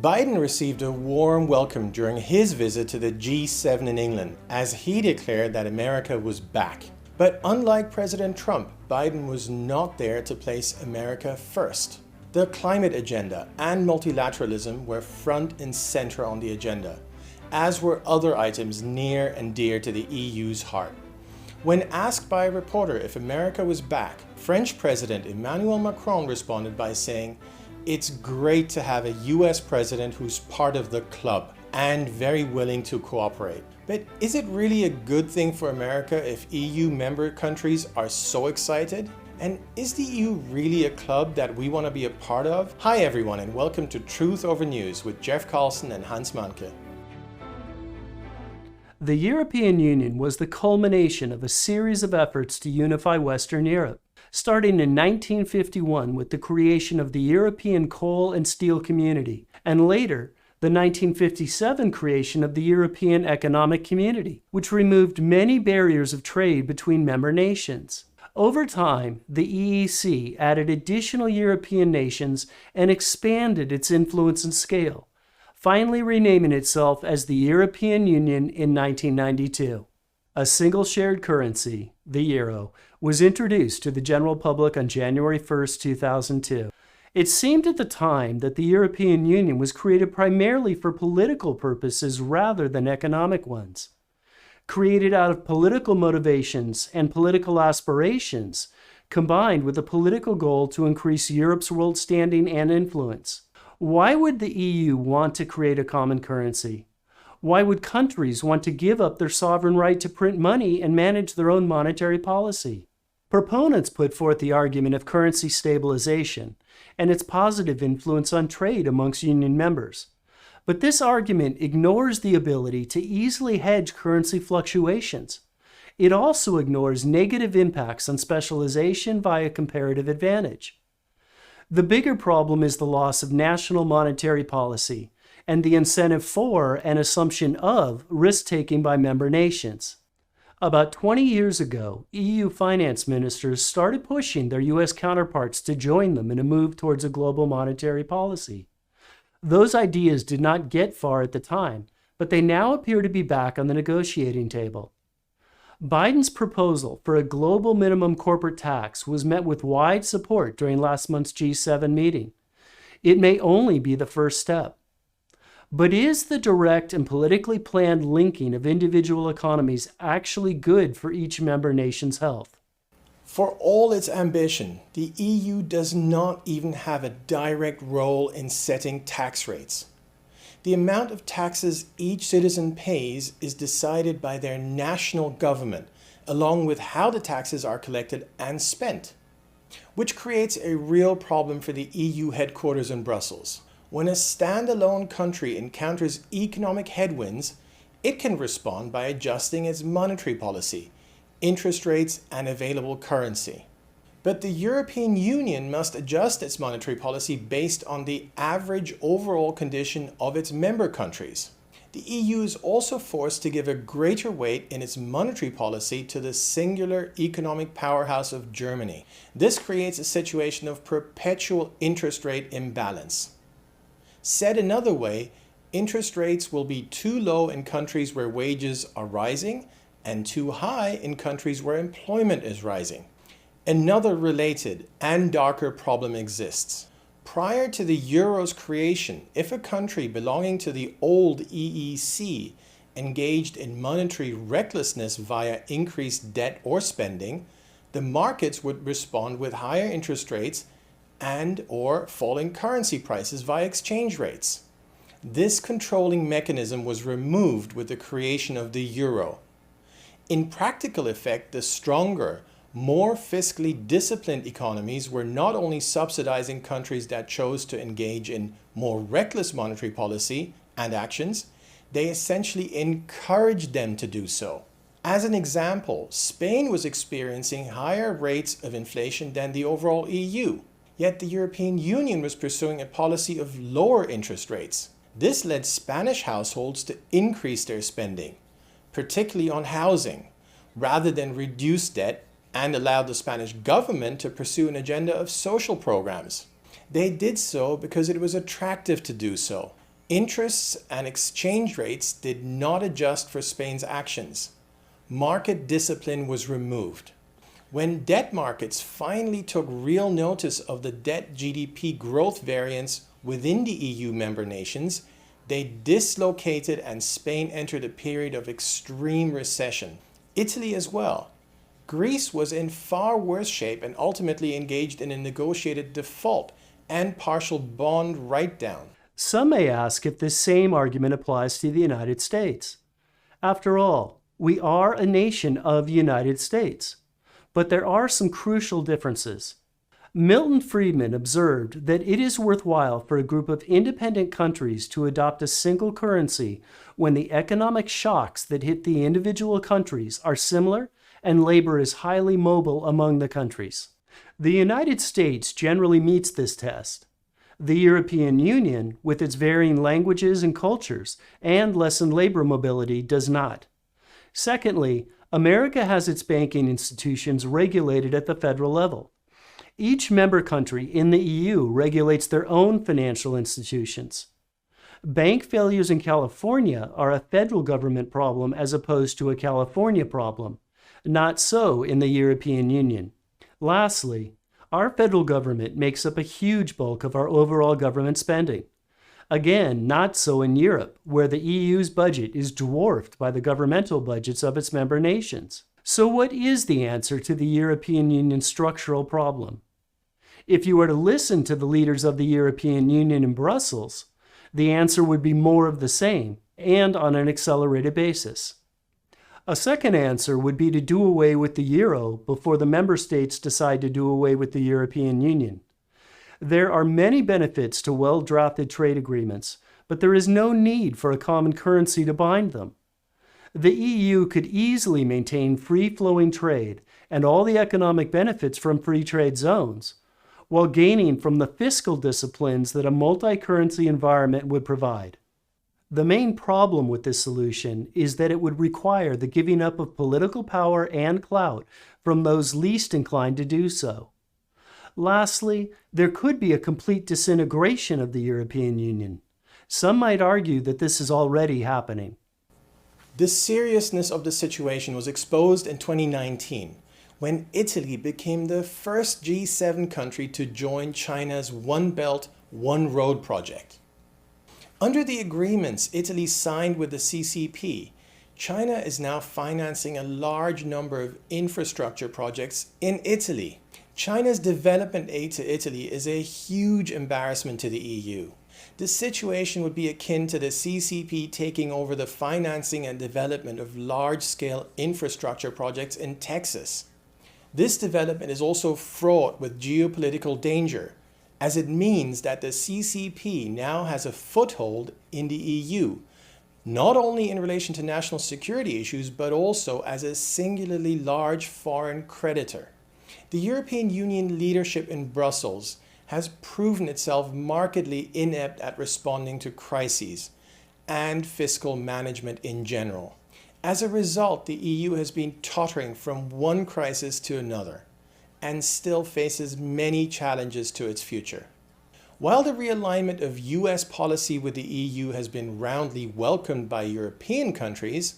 Biden received a warm welcome during his visit to the G7 in England, as he declared that America was back. But unlike President Trump, Biden was not there to place America first. The climate agenda and multilateralism were front and center on the agenda, as were other items near and dear to the EU's heart. When asked by a reporter if America was back, French President Emmanuel Macron responded by saying, "It's great to have a US president who's part of the club and very willing to cooperate. But is it really a good thing for America if EU member countries are so excited? And is the EU really a club that we want to be a part of?" Hi everyone, and welcome to Truth Over News with Jeff Carlson and Hans Manke. The European Union was the culmination of a series of efforts to unify Western Europe, starting in 1951 with the creation of the European Coal and Steel Community, and later, the 1957 creation of the European Economic Community, which removed many barriers of trade between member nations. Over time, the EEC added additional European nations and expanded its influence and scale, finally renaming itself as the European Union in 1992. A single shared currency, the euro, was introduced to the general public on January 1, 2002. It seemed at the time that the European Union was created primarily for political purposes rather than economic ones. Created out of political motivations and political aspirations, combined with a political goal to increase Europe's world standing and influence. Why would the EU want to create a common currency? Why would countries want to give up their sovereign right to print money and manage their own monetary policy? Proponents put forth the argument of currency stabilization and its positive influence on trade amongst union members. But this argument ignores the ability to easily hedge currency fluctuations. It also ignores negative impacts on specialization via comparative advantage. The bigger problem is the loss of national monetary policy and the incentive for and assumption of risk-taking by member nations. About 20 years ago, EU finance ministers started pushing their US counterparts to join them in a move towards a global monetary policy. Those ideas did not get far at the time, but they now appear to be back on the negotiating table. Biden's proposal for a global minimum corporate tax was met with wide support during last month's G7 meeting. It may only be the first step. But is the direct and politically planned linking of individual economies actually good for each member nation's health? For all its ambition, the EU does not even have a direct role in setting tax rates. The amount of taxes each citizen pays is decided by their national government, along with how the taxes are collected and spent, which creates a real problem for the EU headquarters in Brussels. When a standalone country encounters economic headwinds, it can respond by adjusting its monetary policy, interest rates, and available currency. But the European Union must adjust its monetary policy based on the average overall condition of its member countries. The EU is also forced to give a greater weight in its monetary policy to the singular economic powerhouse of Germany. This creates a situation of perpetual interest rate imbalance. Said another way, interest rates will be too low in countries where wages are rising and too high in countries where employment is rising. Another related and darker problem exists. Prior to the euro's creation, if a country belonging to the old EEC engaged in monetary recklessness via increased debt or spending, the markets would respond with higher interest rates and/or falling currency prices via exchange rates. This controlling mechanism was removed with the creation of the euro. In practical effect, the stronger, more fiscally disciplined economies were not only subsidizing countries that chose to engage in more reckless monetary policy and actions, they essentially encouraged them to do so. As an example, Spain was experiencing higher rates of inflation than the overall EU, yet the European Union was pursuing a policy of lower interest rates. This led Spanish households to increase their spending, particularly on housing, rather than reduce debt, and allowed the Spanish government to pursue an agenda of social programs. They did so because it was attractive to do so. Interests and exchange rates did not adjust for Spain's actions. Market discipline was removed. When debt markets finally took real notice of the debt GDP growth variance within the EU member nations, they dislocated and Spain entered a period of extreme recession. Italy as well. Greece was in far worse shape and ultimately engaged in a negotiated default and partial bond write-down. Some may ask if this same argument applies to the United States. After all, we are a nation of the United States. But there are some crucial differences. Milton Friedman observed that it is worthwhile for a group of independent countries to adopt a single currency when the economic shocks that hit the individual countries are similar and labor is highly mobile among the countries. The United States generally meets this test. The European Union, with its varying languages and cultures and lessened labor mobility, does not. Secondly, America has its banking institutions regulated at the federal level. Each member country in the EU regulates their own financial institutions. Bank failures in California are a federal government problem as opposed to a California problem. Not so in the European Union. Lastly, our federal government makes up a huge bulk of our overall government spending. Again, not so in Europe, where the EU's budget is dwarfed by the governmental budgets of its member nations. So what is the answer to the European Union's structural problem? If you were to listen to the leaders of the European Union in Brussels, the answer would be more of the same, and on an accelerated basis. A second answer would be to do away with the euro before the member states decide to do away with the European Union. There are many benefits to well-drafted trade agreements, but there is no need for a common currency to bind them. The EU could easily maintain free-flowing trade and all the economic benefits from free trade zones, while gaining from the fiscal disciplines that a multi-currency environment would provide. The main problem with this solution is that it would require the giving up of political power and clout from those least inclined to do so. Lastly, there could be a complete disintegration of the European Union. Some might argue that this is already happening. The seriousness of the situation was exposed in 2019, when Italy became the first G7 country to join China's One Belt, One Road project. Under the agreements Italy signed with the CCP, China is now financing a large number of infrastructure projects in Italy. China's development aid to Italy is a huge embarrassment to the EU. The situation would be akin to the CCP taking over the financing and development of large-scale infrastructure projects in Texas. This development is also fraught with geopolitical danger, as it means that the CCP now has a foothold in the EU, not only in relation to national security issues, but also as a singularly large foreign creditor. The European Union leadership in Brussels has proven itself markedly inept at responding to crises and fiscal management in general. As a result, the EU has been tottering from one crisis to another and still faces many challenges to its future. While the realignment of US policy with the EU has been roundly welcomed by European countries,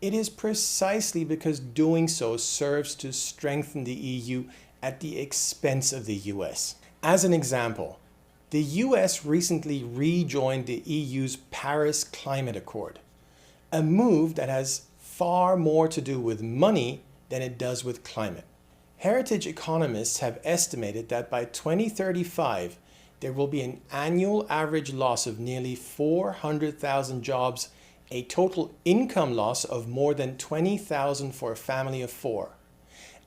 it is precisely because doing so serves to strengthen the EU at the expense of the US. As an example, the US recently rejoined the EU's Paris Climate Accord, a move that has far more to do with money than it does with climate. Heritage economists have estimated that by 2035, there will be an annual average loss of nearly 400,000 jobs, a total income loss of more than 20,000 for a family of four,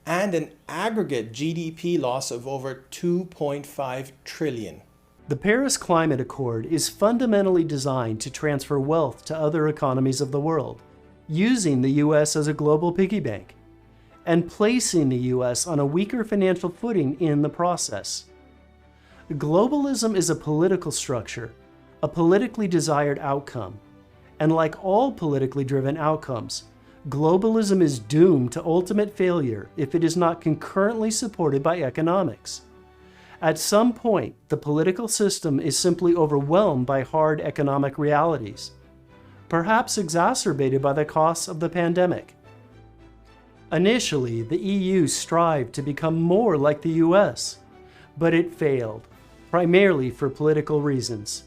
and an aggregate GDP loss of over 2.5 trillion. The Paris Climate Accord is fundamentally designed to transfer wealth to other economies of the world, using the U.S. as a global piggy bank, and placing the U.S. on a weaker financial footing in the process. Globalism is a political structure, a politically desired outcome, and like all politically driven outcomes, globalism is doomed to ultimate failure if it is not concurrently supported by economics. At some point, the political system is simply overwhelmed by hard economic realities, perhaps exacerbated by the costs of the pandemic. Initially, the EU strived to become more like the US, but it failed, primarily for political reasons.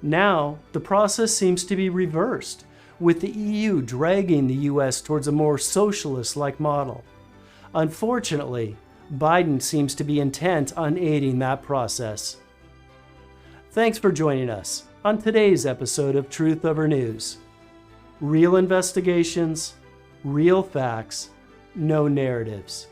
Now, the process seems to be reversed, with the EU dragging the US towards a more socialist-like model. Unfortunately, Biden seems to be intent on aiding that process. Thanks for joining us on today's episode of Truth Over News. Real investigations, real facts, no narratives.